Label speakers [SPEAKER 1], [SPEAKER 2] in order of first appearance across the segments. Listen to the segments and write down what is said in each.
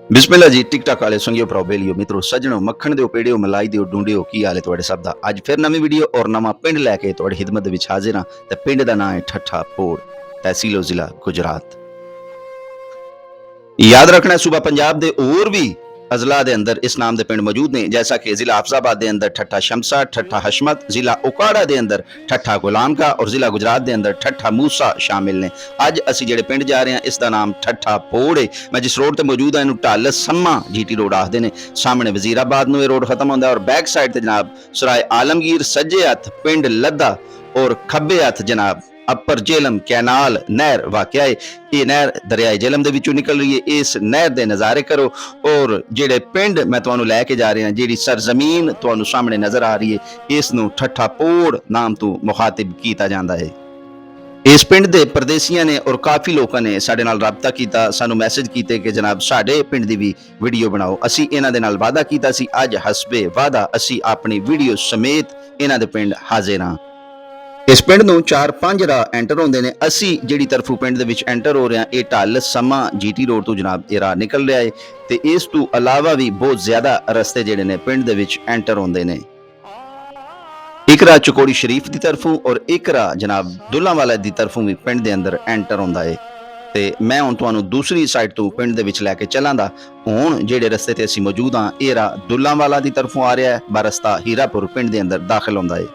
[SPEAKER 1] बिस्मिल्लाह जी TikTok वाले संगियो भराओ बेलियो मित्रों सज्जनों मक्खन दिओ पेड़ियो मलाई दिओ ढूंढियो की हाल है तुहाडे सब दा। अज फिर नवी वीडियो और नवा पिंड लैके तुहाडी खिदमत दे विच हाजिर हां ते पिंड दा नाम है ठट्ठा पोड़, तहसीलो जिला गुजरात। याद रखना सूबा पंजाब दे और भी अजला दे अंदर इस नाम दे पिंड मौजूद ने, जैसा कि जिला हफजाबाद दे अंदर ठट्ठा शमसा, ठट्ठा हशमत, जिला उकाड़ा दे अंदर ठट्ठा गुलाम का और जिला गुजरात दे अंदर ठट्ठा मूसा शामिल ने। अज असी जेड़े पिंड जा रहे हैं इसका नाम ठट्ठा पोड़ है। मैं जिस रोड ते मौजूद हाँ ढल सम्मा जीटी रोड आखते हैं। सामने वजीराबाद नूं रोड खत्म होंदा और बैक साइड ते जनाब सराय आलमगीर, सज्जे हथ पिंड लद्दा और खब्बे हथ जनाब अपर जेलम कैनाल नहर वाक़या है। ये नहर दरियाए जेलम दे विचों निकल रही है। इस नहर दे नज़ारे करो और जेड़े पिंड मैं तुहानूं लैके जा रहे हैं, जेड़ी सरजमीन तुहानूं सामने नज़र आ रही है, इसनूं ठट्ठा पोड़ नाम तो मुखातिब कीता जांदा है। इस पिंड दे परदेसियां ने और काफ़ी लोगों ने साडे नाल राबता कीता, सानू मैसेज कीते कि जनाब साडे पिंड दी भी वीडियो बनाओ। असी इन्हां दे नाल वादा कीता सी, अज हसबे वादा असी अपनी वीडियो समेत इन्हां दे पिंड हाजिर हां। इस पिंड नूं 4-5 राह एंटर होंदे ने। असी जिहड़ी तरफों पिंड दे विच एंटर हो रहे हैं, ये ढल सम्मा जीटी रोड तो जनाब ये राह निकल रहा है ते इस तों अलावा भी बहुत ज्यादा रस्ते जिहड़े ने पिंड दे विच एंटर होंदे ने। एक राह चकोड़ी शरीफ की तरफों और एक राह जनाब दुल्लावाला की तरफों भी पिंड दे अंदर एंटर होंदा है। ते मैं हुण तुहानूं दूसरी साइड तो पिंड दे विच लैके चलांदा। हुण जिहड़े रस्ते ते असीं मौजूद हां, ये राह दुल्लावाला की तरफों आ रहा है, बरस्ता हीरापुर पिंड दे अंदर दाखिल होंदा है।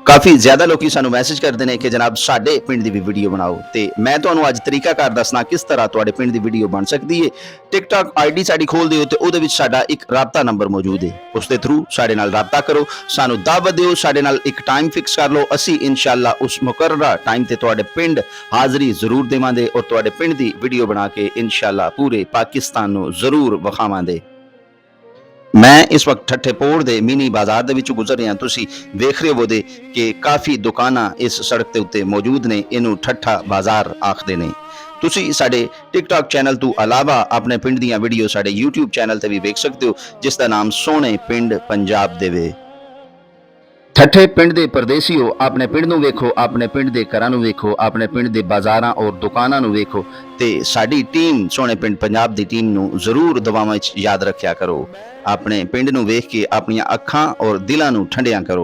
[SPEAKER 1] काफ़ी ज़्यादा लोग सानू मैसेज करते हैं कि जनाब साडे पिंड की भी वीडियो बनाओ, तो मैं तुहानूं अज तरीकाकार दसना किस तरह तुहाडे पिंड की वीडियो बन सकती है। टिकटॉक आईडी साडी खोल दिओ ते उहदे विच साडा एक राबता नंबर मौजूद है, उसके थ्रू साडे नाल राबता करो, सानू दावत दिओ, साडे नाल एक टाइम फिक्स कर लो। असी इंशाअल्लाह उस मुकर्ररा टाइम ते तुहाडे पिंड हाज़री जरूर देवांगे और तुहाडे पिंड की वीडियो बना के इंशाअल्लाह पूरे पाकिस्तान नूं जरूर विखावांगे। मैं इस वक्त ठट्ठे पोड़ दे मिनी बाजार दे विचों गुजर रहा। तुसी वेख रहे हो कि काफ़ी दुकानां इस सड़क के उत्ते मौजूद ने। इनू ठट्ठा बाजार आखदे ने। तुसी साडे टिकटॉक चैनल तो अलावा अपने पिंड दीयां वीडियो साडे यूट्यूब चैनल ते भी वेख सकते हो, जिसका नाम सोहने पिंड पंजाब दे वे। ठट्ठे पिंड दे परदेसियो अपने पिंड नूं वेखो, अपने पिंड दे घरां नूं वेखो, अपने पिंड दे बाजारां और दुकानां नूं वेखो ते साडी टीम सोहने पिंड पंजाब दी टीम नूं जरूर दुआवां विच याद रखिया करो। अपने पिंड नूं वेख के अपनियां अखां और दिलां नूं ठंडियां करो।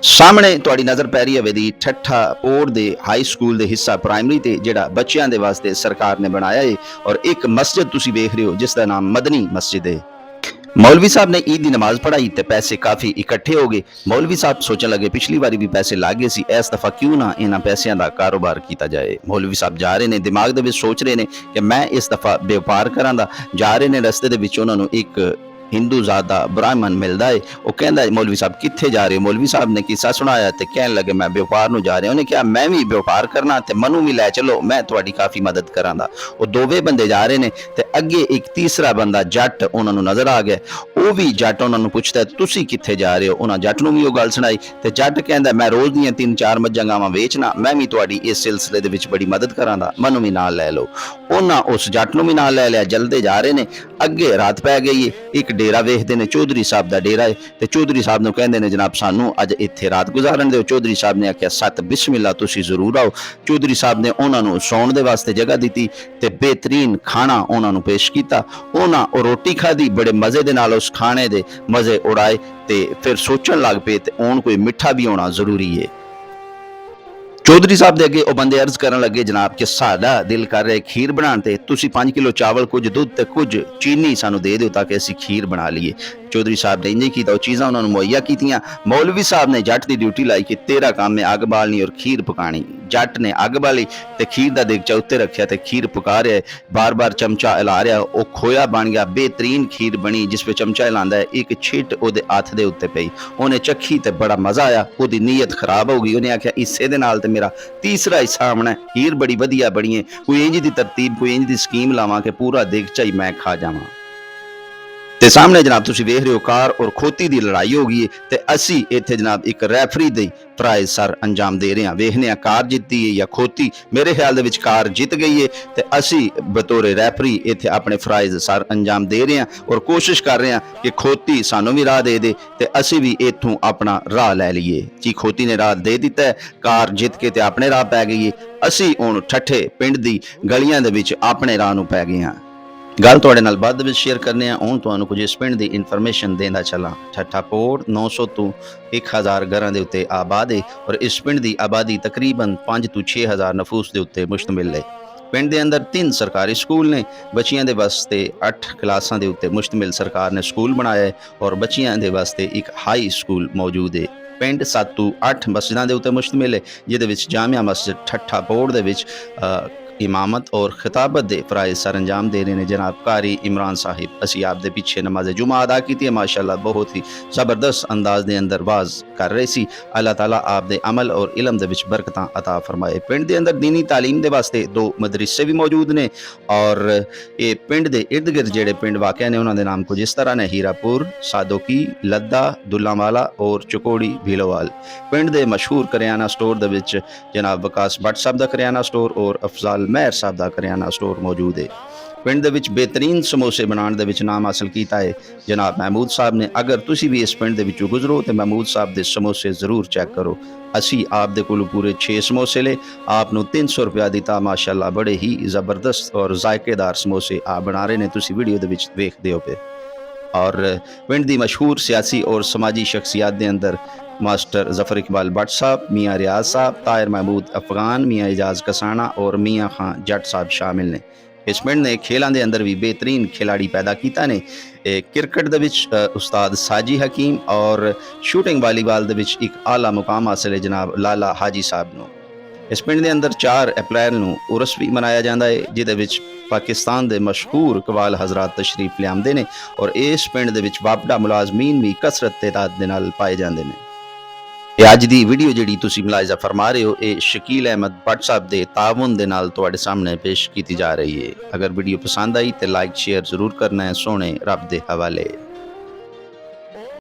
[SPEAKER 1] सामने तुहाडी नज़र पै रही है ठट्ठा पोड़ दे हाई स्कूल दे हिस्सा प्राइमरी ते जिहड़ा बच्चियां दे वास्ते सरकार ने बनाया है और एक मस्जिद तुसी वेख रहे हो जिसका नाम मदनी मस्जिद है। मौलवी साहब ने ईद की नमाज पढ़ाई तो पैसे काफ़ी इकट्ठे हो गए। मौलवी साहब सोचने लगे पिछली बारी भी पैसे लग गए सी, इस दफ़ा क्यों ना इन्होंने पैसों का कारोबार किया जाए। मौलवी साहब जा रहे हैं, दिमाग दे सोच रहे हैं कि मैं इस दफ़ा व्यापार करांगा। जा रहे हैं, रस्ते दे विच उन्होंने एक हिंदू जात दा ब्राह्मण मिलता है। वह कहता है मौलवी साहब कित्थे जा रहे हो। मौलवी साहब ने किस्सा सुनाया तो कहने लगे मैं व्यापार नूं जा रहा। उन्हें कहा मैं भी व्यापार करना तो मनु भी लै चलो, मैं तुहाडी काफ़ी मदद करांगा। वो दोवे बंदे जा रहे हैं तो अगे एक तीसरा बंदा जट उन्होंने नज़र आ गया। वह भी जट उन्होंने पुछता है तुसी कित्थे जा रहे हो। उन्हें जट नूं भी वो गल सुनाई तो जट कहता मैं रोज़ दीयां 3-4 मज्जां गावां वेचना, मैं भी तुहाडी इस सिलसिले दे विच बड़ी मदद करांगा, मनु भी नाल लै लो। उन्हें उस जट नूं भी नाल लै लिया। जल्दे जा रहे हैं, अगे रात पै गई है। एक डेरा वेखते हैं, चौधरी साहब का डेरा है। तो चौधरी साहब नूं कहंदे ने जनाब सानू अज इत्थे रात गुजारन दो। चौधरी साहब ने आख्या सत बिस्मिल्ला तुसी जरूर आओ। चौधरी साहब ने उन्होंने सौण दे वास्ते जगह दी ते बेहतरीन खाना उन्होंने पेश किया। उन्होंने रोटी खाधी, बड़े मज़े दे नाल उस खाने दे मज़े उड़ाए ते फिर सोचन लग पे ते हुण कोई मिठा भी होना जरूरी है। चौधरी साहब दे अगे वो बंदे अर्ज करन लगे जनाब कि साडा दिल कर रहा है खीर बनाने ते तुसी 5 किलो चावल, कुछ दुध ते कुछ चीनी सानू दे दो ताकि असी खीर बना लीए। चौधरी साहब ने इंज किया, चीज़ां उन्होंने मुहैया कीतियां। मौलवी साहब ने जट की ड्यूटी लाई कि तेरा काम है अग बालनी और खीर पकानी। जट ने अग बाली ते खीर का देगचा उत्ते रखिया ते खीर पका रहा है, बार बार चमचा हिला रहा। वो खोया बन गया, बेहतरीन खीर बनी जिस पे चमचा हिलांदा है एक छिट उहदे हथ दे उत्ते पई। उन्हें चखी ते बड़ा मज़ा आया। उहदी नीयत खराब हो गई। उन्हें आख्या इसे दे नाल ते मेरा तीसरा हिस्सा आना है। खीर बड़ी वधिया बनी है, कोई इंज दी तरतीब, कोई इंज दी स्कीम लावां कि पूरा देगचा ही मैं खा जावां। ते सामने जनाब तुसी वेख रहे हो कार और खोती की लड़ाई हो गई है ते असी इत्थे जनाब एक रैफरी दी प्राइज सर अंजाम दे रहे हैं। वेखने कार जीती है या खोती। मेरे ख्याल दे विच कार जीत गई है ते असी बतौर रैफरी इत्थे अपने प्राइज सर अंजाम दे रहे हैं और कोशिश कर रहे हैं कि खोती सानू भी राह दे दे ते असी भी इत्थों अपना राह लै लीए। जी खोती ने राह दे दिता है, कार जित के ते अपने राह पै गई है। ਅਸੀਂ ਹੁਣ ਠੱਠੇ ਪਿੰਡ ਦੀ ਗਲੀਆਂ ਦੇ ਵਿੱਚ ਆਪਣੇ ਰਾਹ ਨੂੰ ਪੈ ਗਏ ਹਾਂ। ਗੱਲ ਤੁਹਾਡੇ ਨਾਲ ਬਾਅਦ ਵਿੱਚ ਸ਼ੇਅਰ ਕਰਨੇ ਆ। ਹੁਣ ਤੁਹਾਨੂੰ ਕੁਝ ਇਸ ਪਿੰਡ ਦੀ ਇਨਫੋਰਮੇਸ਼ਨ ਦੇਣਾ ਚੱਲਾਂ। ਠੱਠਾ ਕੋਟ 900 ਤੋਂ 1000 ਘਰਾਂ ਦੇ ਉੱਤੇ ਆਬਾਦ ਹੈ ਔਰ ਇਸ ਪਿੰਡ ਦੀ ਆਬਾਦੀ ਤਕਰੀਬਨ 5 ਤੋਂ 6000 ਨਫੂਸ ਦੇ ਉੱਤੇ ਮੁਸ਼ਤਮਿਲ ਹੈ। ਪਿੰਡ ਦੇ ਅੰਦਰ 3 ਸਰਕਾਰੀ ਸਕੂਲ ਨੇ। ਬੱਚਿਆਂ ਦੇ ਵਾਸਤੇ 8 ਕਲਾਸਾਂ ਦੇ ਉੱਤੇ ਮੁਸ਼ਤਮਿਲ ਸਰਕਾਰ ਨੇ ਸਕੂਲ ਬਣਾਇਆ ਹੈ ਔਰ ਬੱਚਿਆਂ ਦੇ ਵਾਸਤੇ ਇੱਕ ਹਾਈ ਸਕੂਲ ਮੌਜੂਦ ਹੈ। ਪਿੰਡ 7 ਤੋਂ 8 ਮਸਜਿਦਾਂ ਦੇ ਉੱਤੇ ਮੁਸ਼ਤਮਿਲ ਹੈ, ਜਿਹਦੇ ਵਿੱਚ ਜਾਮਿਆ ਮਸਜਿਦ ਠੱਠਾ ਕੋਟ ਦੇ ਵਿੱਚ इमामत और खिताबत दे फ़राइज़ सर अंजाम दे रहे हैं जनाब कारी इमरान साहिब। असी आप दे पिछे नमाज जुमा अदा की थी, माशाअल्लाह बहुत ही ज़बरदस्त अंदाज दे अंदर वाज कर रहे सी। अल्लाह ताला आप दे अमल और इलम दे विच बरकतां अता फरमाए। पिंड दे अंदर दीनी तालीम दे वास्ते 2 मदरसे भी मौजूद ने और ये पिंड दे इर्द गिर्द जेड़े पिंड वाक़ ने उन्हां दे नाम कुछ इस तरह ने हीरापुर, सादोकी, लद्दा, दुल्लावाला और चकोड़ी भीलोवाल। पिंड दे मशहूर करियाना स्टोर दे विच जनाब वकास भट्ट साहब दा करियाना स्टोर और अफजाल महर साहब का करियाना स्टोर मौजूद है। पिंड दे विच बेहतरीन समोसे बनाने दे विच नाम हासिल किया है जनाब महमूद साहब ने। अगर तुसी भी इस पिंड दे विचों गुजरो तो महमूद साहब दे समोसे जरूर चेक करो। असी आप दे कोलों पूरे 6 समोसे ले आपनों 300 रुपया दिता। माशाअल्लाह बड़े ही ज़बरदस्त और जायकेदार समोसे आप बना रहे ने, तुसी वीडियो दे विच देखदे हो पे। और पिंड दी मशहूर सियासी और समाजी शख्सियात दे अंदर मास्टर जफर इकबाल भट्ट साहब, मियाँ रियाज साहब, ताहिर महमूद अफगान, मियाँ एजाज कसाना और मियाँ खान जट साहब शामिल ने। इस पिंड ने खेलों के अंदर भी बेहतरीन खिलाड़ी पैदा किया ने। क्रिकेट दे विच उस्ताद साजी हकीम और शूटिंग वालीबाल दे विच एक आला मुकाम हासिल है जनाब लाला हाजी साहब नूं। इस पिंड के अंदर 4 अप्रैल नूं उरस भी मनाया जाता है जिहदे विच पाकिस्तान के मशहूर कवाल हजरात तशरीफ लियामदे ने और इस पिंड दे विच वापडा मुलाजमीन भी कसरत तादाद दे नाल पाए जाते हैं। अज की वीडियो जी तुसी मुलाहिजा फरमा रहे हो ये शकील अहमद भट्ट साहब के ताउन दे नाल तुहाडे सामने पेश की जा रही है। अगर वीडियो पसंद आई तो लाइक शेयर जरूर करना है। सोने रब दे हवाले।